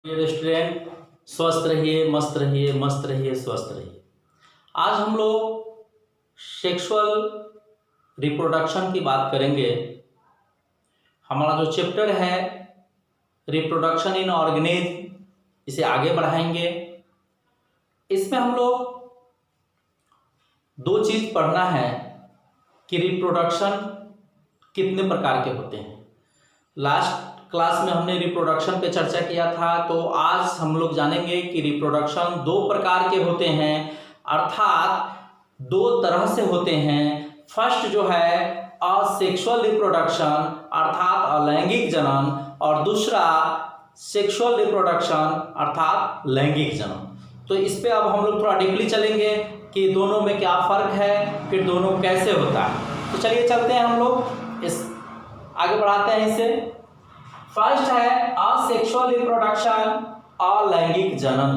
Student, स्वस्थ रहिए, मस्त रहिए, मस्त रहिए, स्वस्थ रहिए। आज हम लोग सेक्सुअल रिप्रोडक्शन की बात करेंगे। हमारा जो चैप्टर है रिप्रोडक्शन इन ऑर्गेनिज्म, इसे आगे बढ़ाएंगे। इसमें हम लोग दो चीज़ पढ़ना है कि रिप्रोडक्शन कितने प्रकार के होते हैं। लास्ट क्लास में हमने रिप्रोडक्शन पे चर्चा किया था, तो आज हम लोग जानेंगे कि रिप्रोडक्शन दो प्रकार के होते हैं, अर्थात दो तरह से होते हैं। फर्स्ट जो है असेक्सुअल रिप्रोडक्शन अर्थात अलैंगिक जनन, और दूसरा सेक्सुअल रिप्रोडक्शन अर्थात लैंगिक जनन। तो इस पे अब हम लोग थोड़ा डीपली चलेंगे कि दोनों में क्या फ़र्क है, फिर दोनों कैसे होता है। तो चलिए चलते हैं हम लोग, इस आगे बढ़ाते हैं इसे। फर्स्ट है असेक्सुअल रिप्रोडक्शन, अलैंगिक जनन।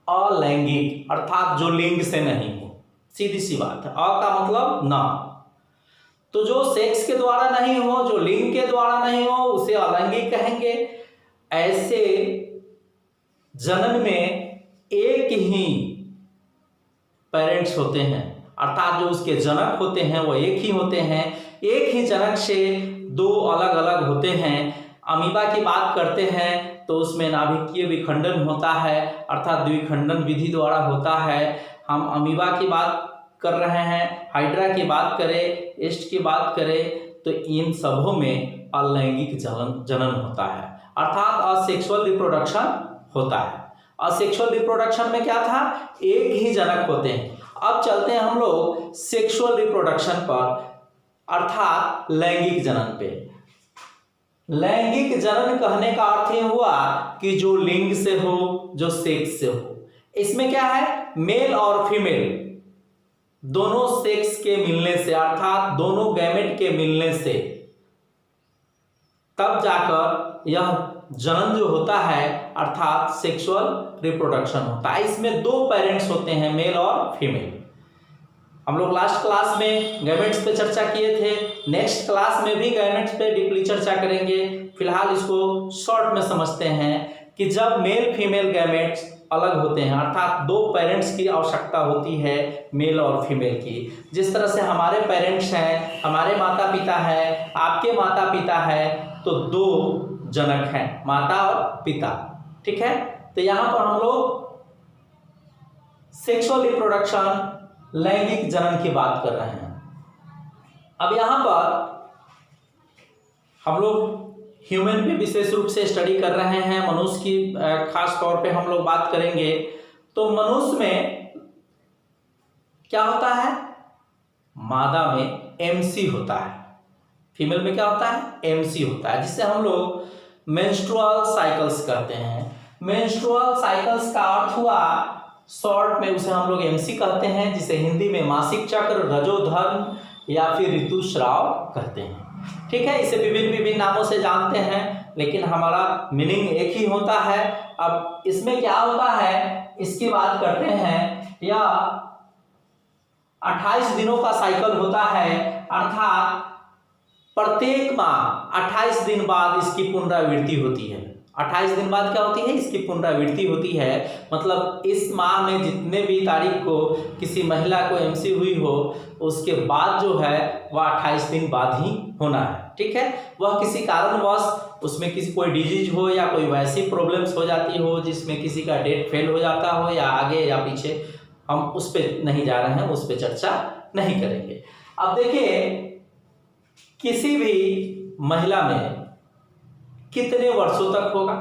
अलैंगिक अर्थात जो लिंग से नहीं हो, सीधी सी बात है। अ का मतलब ना, तो जो सेक्स के द्वारा नहीं हो, जो लिंग के द्वारा नहीं हो, उसे अलैंगिक कहेंगे। ऐसे जनन में एक ही पेरेंट्स होते हैं, अर्थात जो उसके जनक होते हैं वो एक ही होते हैं। एक ही जनक से दो अलग अलग होते हैं। अमीबा की बात करते हैं तो उसमें नाभिकीय विखंडन होता है, अर्थात द्विखंडन विधि द्वारा होता है। हम अमीबा की बात कर रहे हैं, हाइड्रा की बात करें, एस्ट की बात करें, तो इन सबों में अलैंगिक जनन होता है, अर्थात असेक्सुअल रिप्रोडक्शन होता है। असेक्सुअल रिप्रोडक्शन में क्या था, एक ही जनक होते हैं। अब चलते हैं हम लोग सेक्सुअल रिप्रोडक्शन पर, अर्थात लैंगिक जनन पे। लैंगिक जनन कहने का अर्थ ये हुआ कि जो लिंग से हो, जो सेक्स से हो। इसमें क्या है, मेल और फीमेल दोनों सेक्स के मिलने से, अर्थात दोनों गैमेट के मिलने से तब जाकर यह जनन जो होता है अर्थात सेक्सुअल रिप्रोडक्शन होता है। इसमें दो पेरेंट्स होते हैं, मेल और फीमेल। हम लोग लास्ट क्लास में गैमेट्स पे चर्चा किए थे, नेक्स्ट क्लास में भी गैमेट्स पे डीपली चर्चा करेंगे। फिलहाल इसको शॉर्ट में समझते हैं कि जब मेल फीमेल गैमेट्स अलग होते हैं, अर्थात दो पेरेंट्स की आवश्यकता होती है, मेल और फीमेल की। जिस तरह से हमारे पेरेंट्स हैं, हमारे माता पिता हैं, आपके माता पिता हैं, तो दो जनक हैं, माता और पिता। ठीक है, तो यहाँ पर हम लोग सेक्सुअल रिप्रोडक्शन लैंगिक जनन की बात कर रहे हैं। अब यहाँ पर हम लोग ह्यूमन पे विशेष रूप से स्टडी कर रहे हैं, मनुष्य की खास तौर पे हम लोग बात करेंगे। तो मनुष्य में क्या होता है, मादा में एमसी होता है, फीमेल में क्या होता है, एमसी होता है, जिससे हम लोग मेंस्ट्रुअल साइकिल्स कहते हैं। मेंस्ट्रुअल साइकिल्स का अर्थ हुआ शॉर्ट में उसे हम लोग एमसी कहते हैं, जिसे हिंदी में मासिक चक्र, रजोधर्म या फिर ऋतुस्राव कहते हैं। ठीक है, इसे विभिन्न नामों से जानते हैं, लेकिन हमारा मीनिंग एक ही होता है। अब इसमें क्या होता है, इसकी बात करते हैं। यह 28 दिनों का साइकिल होता है, अर्थात प्रत्येक माह 28 दिन बाद इसकी पुनरावृत्ति होती है। 28 दिन बाद क्या होती है, इसकी पुनरावृत्ति होती है। मतलब इस माह में जितने भी तारीख को किसी महिला को एमसी हुई हो, उसके बाद जो है वह 28 दिन बाद ही होना है। ठीक है, वह किसी कारणवश उसमें किसी कोई डिजीज हो या कोई वैसी प्रॉब्लम्स हो जाती हो जिसमें किसी का डेट फेल हो जाता हो, या आगे या पीछे, हम उस पर नहीं जा रहे हैं, उस पर चर्चा नहीं करेंगे। अब देखिए, किसी भी महिला में कितने वर्षों तक होगा,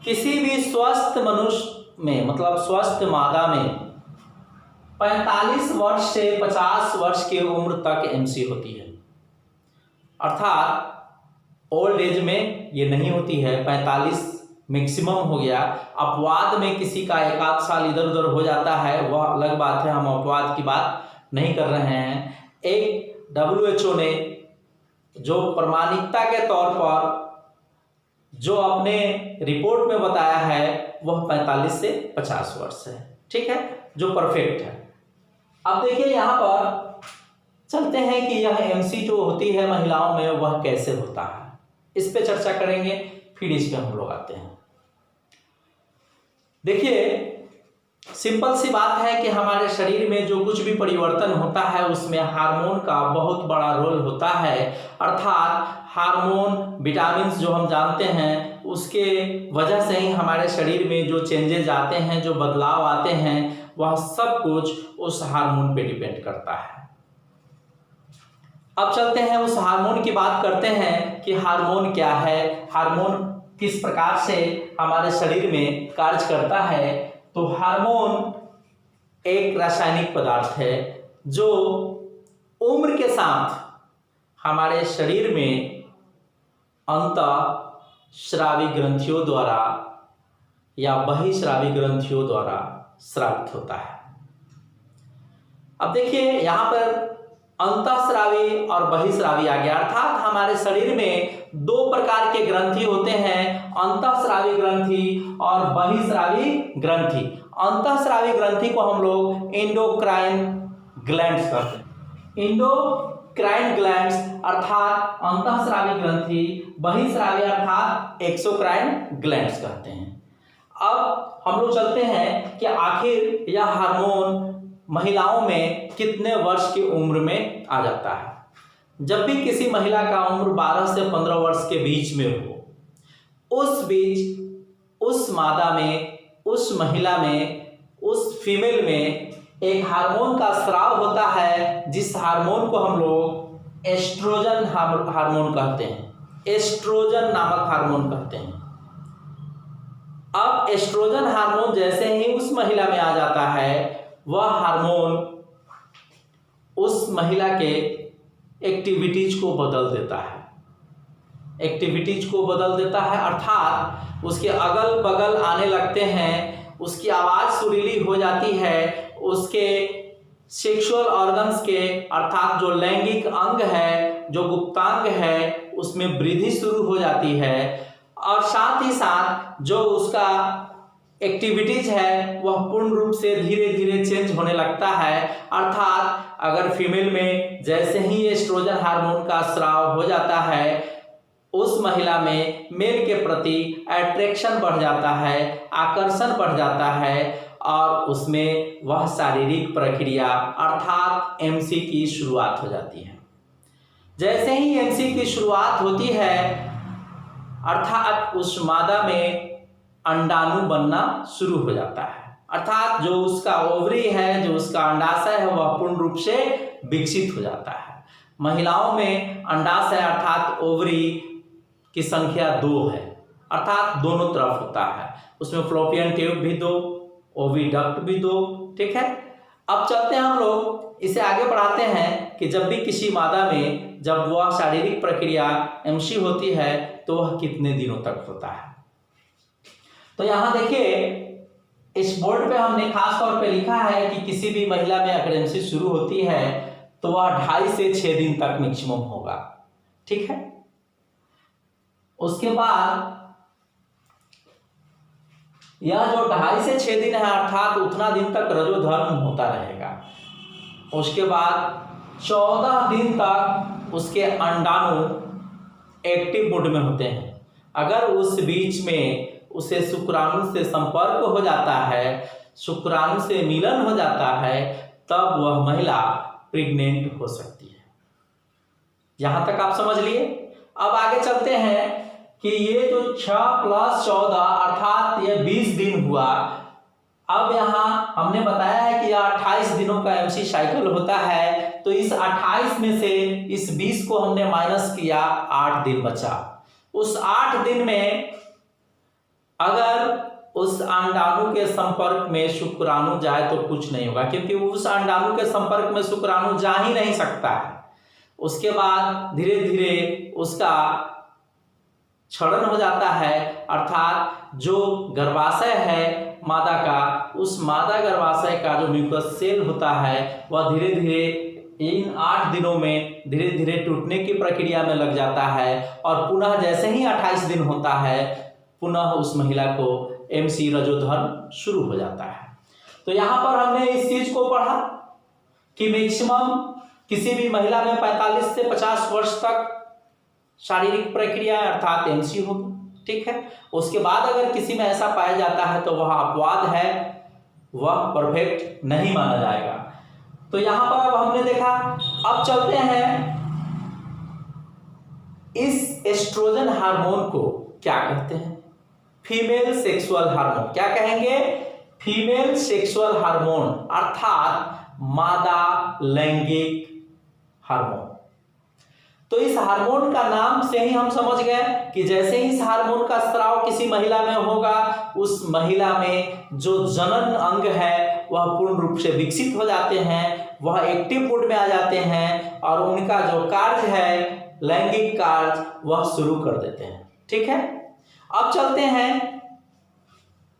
किसी भी स्वस्थ मनुष्य में, मतलब स्वस्थ मादा में 45 वर्ष से 50 वर्ष की उम्र तक एमसी होती है। अर्थात ओल्ड एज में ये नहीं होती है, 45 मैक्सिमम हो गया। अपवाद में किसी का एक आध साल इधर उधर हो जाता है, वह अलग बात है, हम अपवाद की बात नहीं कर रहे हैं। एक WHO ने जो प्रमाणिकता के तौर पर जो अपने रिपोर्ट में बताया है वह 45 से 50 वर्ष है। ठीक है, जो परफेक्ट है। अब देखिए, यहाँ पर चलते हैं कि यह एमसी जो होती है महिलाओं में वह कैसे होता है, इस पे चर्चा करेंगे फिर इस पे हम लोग आते हैं। देखिए, सिंपल सी बात है कि हमारे शरीर में जो कुछ भी परिवर्तन होता है उसमें हार्मोन का बहुत बड़ा रोल होता है। अर्थात हार्मोन, विटामिन जो हम जानते हैं उसके वजह से ही हमारे शरीर में जो चेंजेज आते हैं, जो बदलाव आते हैं, वह सब कुछ उस हार्मोन पे डिपेंड करता है। अब चलते हैं उस हार्मोन की बात करते हैं कि हार्मोन क्या है, हार्मोन किस प्रकार से हमारे शरीर में कार्य करता है। तो हार्मोन एक रासायनिक पदार्थ है जो उम्र के साथ हमारे शरीर में अंतःस्रावी ग्रंथियों द्वारा या बहिःस्रावी ग्रंथियों द्वारा स्रावित होता है। अब देखिए, यहाँ पर अंतःस्रावी और बहिःस्रावी आ गया, अर्थात हमारे शरीर में दो प्रकार के ग्रंथि होते हैं, अंतःस्रावी ग्रंथि और बहिःस्रावी ग्रंथि। अंतःस्रावी ग्रंथि को हम लोग एंडोक्राइन ग्लैंड्स कहते हैं। एंडोक्राइन ग्लैंड्स अर्थात अंतःस्रावी ग्रंथि, बहिःस्रावी अर्थात एक्सोक्राइन ग्लैंड्स कहते हैं। अब हम लोग चलते हैं कि आखिर यह हार्मोन महिलाओं में कितने वर्ष की उम्र में आ जाता है। जब भी किसी महिला का उम्र 12 से 15 वर्ष के बीच में हो, उस बीच उस मादा में, उस महिला में, उस फीमेल में एक हार्मोन का स्राव होता है, जिस हार्मोन को हम लोग एस्ट्रोजन हार्मोन कहते हैं, एस्ट्रोजन नामक हार्मोन कहते हैं। अब एस्ट्रोजन हार्मोन जैसे ही उस महिला में आ जाता है, वह हार्मोन उस महिला के एक्टिविटीज को बदल देता है, एक्टिविटीज को बदल देता है, अर्थात उसके अगल बगल आने लगते हैं, उसकी आवाज़ सुरीली हो जाती है, उसके सेक्सुअल ऑर्गन्स के अर्थात जो लैंगिक अंग है, जो गुप्तांग है, उसमें वृद्धि शुरू हो जाती है, और साथ ही साथ जो उसका एक्टिविटीज है वह पूर्ण रूप से धीरे धीरे चेंज होने लगता है। अर्थात अगर फीमेल में जैसे ही एस्ट्रोजन हार्मोन का स्राव हो जाता है, उस महिला में मेल के प्रति अट्रैक्शन बढ़ जाता है, आकर्षण बढ़ जाता है, और उसमें वह शारीरिक प्रक्रिया अर्थात एमसी की शुरुआत हो जाती है। जैसे ही एमसी की शुरुआत होती है, अर्थात उस मादा में अंडाणु बनना शुरू हो जाता है, अर्थात जो उसका ओवरी है, जो उसका अंडाशय है, वह पूर्ण रूप से विकसित हो जाता है। महिलाओं में अंडाशय अर्थात ओवरी की संख्या 2 है, अर्थात दोनों तरफ होता है, उसमें फ्लोपियन ट्यूब भी 2, ओविडक्ट भी 2, ठीक है। अब चलते हैं हम लोग इसे आगे बढ़ाते हैं कि जब भी किसी मादा में जब वह शारीरिक प्रक्रिया एमसी होती है तो वह कितने दिनों तक होता है। तो यहाँ देखिए, इस बोर्ड पे हमने खास तौर पे लिखा है कि किसी भी महिला में अगर एमसी शुरू होती है तो वह 2.5 से 6 दिन तक मैक्सिमम होगा, ठीक है। उसके बाद यह जो 2.5 से 6 दिन है, अर्थात उतना दिन तक रजोधर्म होता रहेगा। उसके बाद 14 दिन तक उसके अंडाणु एक्टिव मोड में होते हैं। अगर उस बीच में उसे शुक्राणु से संपर्क हो जाता है, शुक्राणु से मिलन हो जाता है, तब वह महिला प्रेग्नेंट हो सकती है। यहां तक आप समझ लिए। अब आगे चलते हैं कि ये जो 6 + 14 अर्थात ये 20 दिन हुआ। अब यहाँ हमने बताया है कि यह 28 दिनों का एमसी साइकिल होता है, तो इस 28 में से इस 20 को हमने माइनस किया, 8 दिन बचा। उस 8 दिन में अगर उस अंडाणु के संपर्क में शुक्राणु जाए तो कुछ नहीं होगा, क्योंकि उस अंडाणु के संपर्क में शुक्राणु जा ही नहीं सकता है। उसके बाद धीरे धीरे उसका क्षरण हो जाता है, अर्थात जो गर्भाशय है मादा का, उस मादा गर्भाशय का जो म्यूकस सेल होता है वह धीरे धीरे इन 8 दिनों में धीरे धीरे टूटने की प्रक्रिया में लग जाता है, और पुनः जैसे ही 28 दिन होता है पुनः उस महिला को एमसी रजोधर्म शुरू हो जाता है। तो यहाँ पर हमने इस चीज को पढ़ा कि मैक्सिमम किसी भी महिला में 45 से 50 वर्ष तक शारीरिक प्रक्रिया अर्थात एमसी होगी। ठीक है। उसके बाद अगर किसी में ऐसा पाया जाता है तो वह अपवाद है, वह परफेक्ट नहीं माना जाएगा। तो यहां पर अब हमने देखा, अब चलते हैं इस एस्ट्रोजन हार्मोन को क्या कहते हैं? Female sexual hormone. क्या कहेंगे? फीमेल सेक्सुअल हार्मोन अर्थात मादा लैंगिक हार्मोन। तो इस हार्मोन का नाम से ही हम समझ गए कि जैसे ही इस हार्मोन का स्राव किसी महिला में होगा, उस महिला में जो जनन अंग है वह पूर्ण रूप से विकसित हो जाते हैं, वह एक्टिव मोड में आ जाते हैं और उनका जो कार्य है लैंगिक कार्य वह शुरू कर देते हैं। ठीक है। अब चलते हैं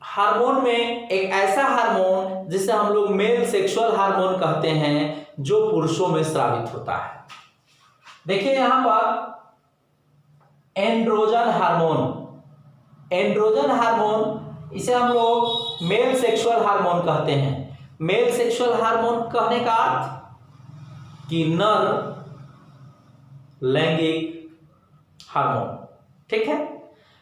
हार्मोन में, एक ऐसा हार्मोन जिसे हम लोग मेल सेक्सुअल हार्मोन कहते हैं, जो पुरुषों में स्रावित होता है। देखिए यहां पर एंड्रोजन हार्मोन, एंड्रोजन हार्मोन इसे हम लोग मेल सेक्सुअल हार्मोन कहते हैं। मेल सेक्सुअल हार्मोन कहने का अर्थ कि नर लैंगिक हार्मोन। ठीक है।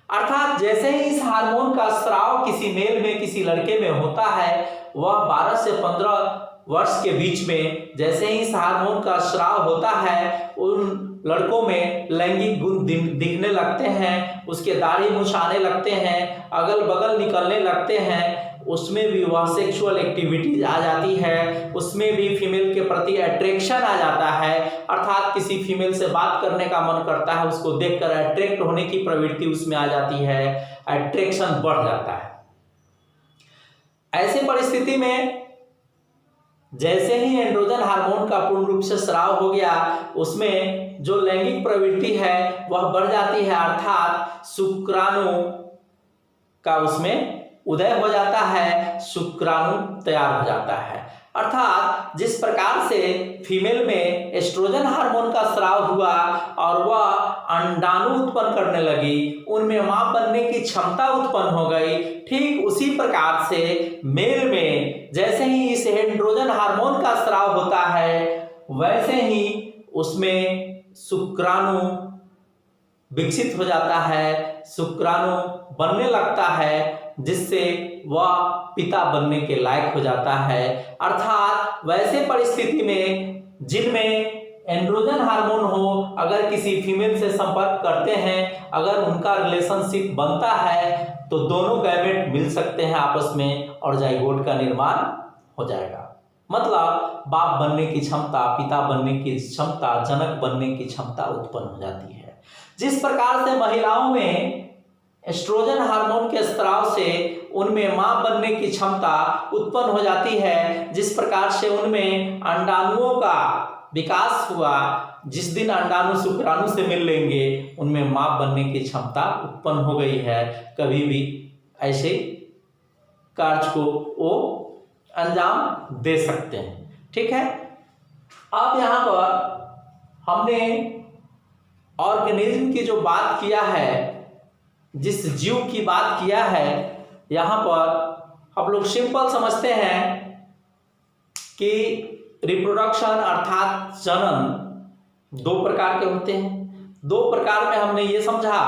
अर्थात जैसे ही इस हार्मोन का स्राव किसी मेल में, किसी लड़के में होता है, वह 12 से 15 वर्ष के बीच में जैसे ही इस हार्मोन का स्राव होता है, उन लड़कों में लैंगिक गुण दिखने लगते हैं, उसके दाढ़ी मूंछ आने लगते हैं, अगल बगल निकलने लगते हैं, उसमें भी वह सेक्सुअल एक्टिविटीज आ जाती है, उसमें भी फीमेल के प्रति अट्रैक्शन आ जाता है। अर्थात किसी फीमेल से बात करने का मन करता है, उसको देखकर अट्रैक्ट होने की प्रवृत्ति उसमें आ जाती है, अट्रैक्शन बढ़ जाता है। ऐसी परिस्थिति में जैसे ही एंड्रोजन हार्मोन का पूर्ण रूप से स्राव हो गया, उसमें जो लैंगिक प्रवृत्ति है वह बढ़ जाती है, अर्थात शुक्राणु का उसमें उदय हो जाता है, शुक्राणु तैयार हो जाता है। अर्थात जिस प्रकार से फीमेल में एस्ट्रोजन हार्मोन का स्राव हुआ और वह अंडाणु उत्पन्न करने लगी, उनमें मां बनने की क्षमता उत्पन्न हो गई, ठीक उसी प्रकार से मेल में जैसे ही इस एंड्रोजन हार्मोन का स्राव होता है, वैसे ही उसमें शुक्राणु विकसित हो जाता है, शुक्राणु बनने लगता है, जिससे वह पिता बनने के लायक हो जाता है। अर्थात वैसे परिस्थिति में जिनमें एंड्रोजन हार्मोन हो, अगर किसी फीमेल से संपर्क करते हैं, अगर उनका रिलेशनशिप बनता है, तो दोनों गैमेट मिल सकते हैं आपस में और जाइगोट का निर्माण हो जाएगा। मतलब बाप बनने की क्षमता, पिता बनने की क्षमता, जनक बनने की क्षमता उत्पन्न हो जाती है। जिस प्रकार से महिलाओं में एस्ट्रोजन हार्मोन के स्राव से उनमें मां बनने की क्षमता उत्पन्न हो जाती है, जिस प्रकार से उनमें अंडाणुओं का विकास हुआ, जिस दिन अंडाणु शुक्राणु से मिल लेंगे उनमें मां बनने की क्षमता उत्पन्न हो गई है, कभी भी ऐसे कार्य को वो अंजाम दे सकते हैं। ठीक है। अब यहाँ पर हमने ऑर्गेनिज्म की जो बात किया है, जिस जीव की बात किया है, यहाँ पर हम लोग सिंपल समझते हैं कि रिप्रोडक्शन अर्थात जनन 2 प्रकार के होते हैं। 2 प्रकार में हमने ये समझा,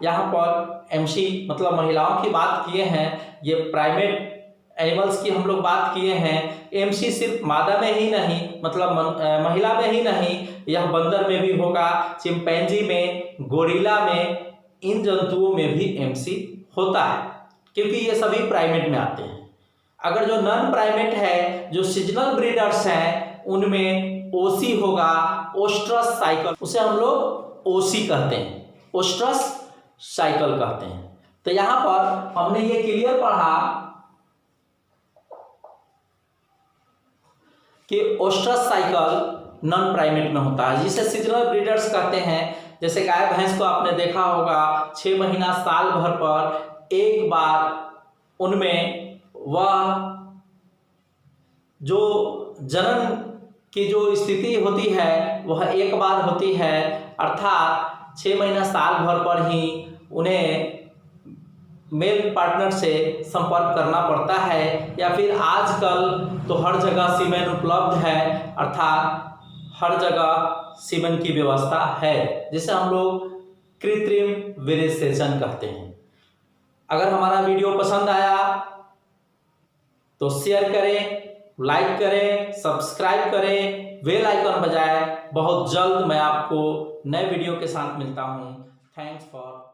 यहाँ पर एमसी मतलब महिलाओं की बात किए हैं, ये प्राइमेट एनिमल्स की हम लोग बात किए हैं। एमसी सिर्फ मादा में ही नहीं, मतलब महिला में ही नहीं, यह बंदर में भी होगा, चिंपैंजी में, गोरिल्ला में, इन जंतुओं में भी एमसी होता है, क्योंकि ये सभी प्राइमेट में आते हैं। अगर जो नॉन प्राइमेट है, जो सीजनल ब्रीडर्स हैं, उनमें ओसी होगा, ओस्ट्रस साइकिल, उसे हम लोग ओसी कहते हैं, ओस्ट्रस साइकिल कहते हैं। तो यहाँ पर हमने ये क्लियर पढ़ा कि ओस्ट्रस साइकिल नॉन प्राइमेट में होता है, जिसे सीजनल ब्रीडर्स कहते हैं। जैसे गाय भैंस को आपने देखा होगा, 6 महीना साल भर पर एक बार उनमें वह जो जनन की जो स्थिति होती है वह एक बार होती है, अर्थात 6 महीना साल भर पर ही उन्हें मेल पार्टनर से संपर्क करना पड़ता है, या फिर आजकल तो हर जगह सीमेन उपलब्ध है, अर्थात हर जगह सीमेन की व्यवस्था है, जिसे हम लोग कृत्रिम विरेचन कहते हैं। अगर हमारा वीडियो पसंद आया तो शेयर करें, लाइक करें, सब्सक्राइब करें, बेल आइकन बजाएं। बहुत जल्द मैं आपको नए वीडियो के साथ मिलता हूं। Thanks for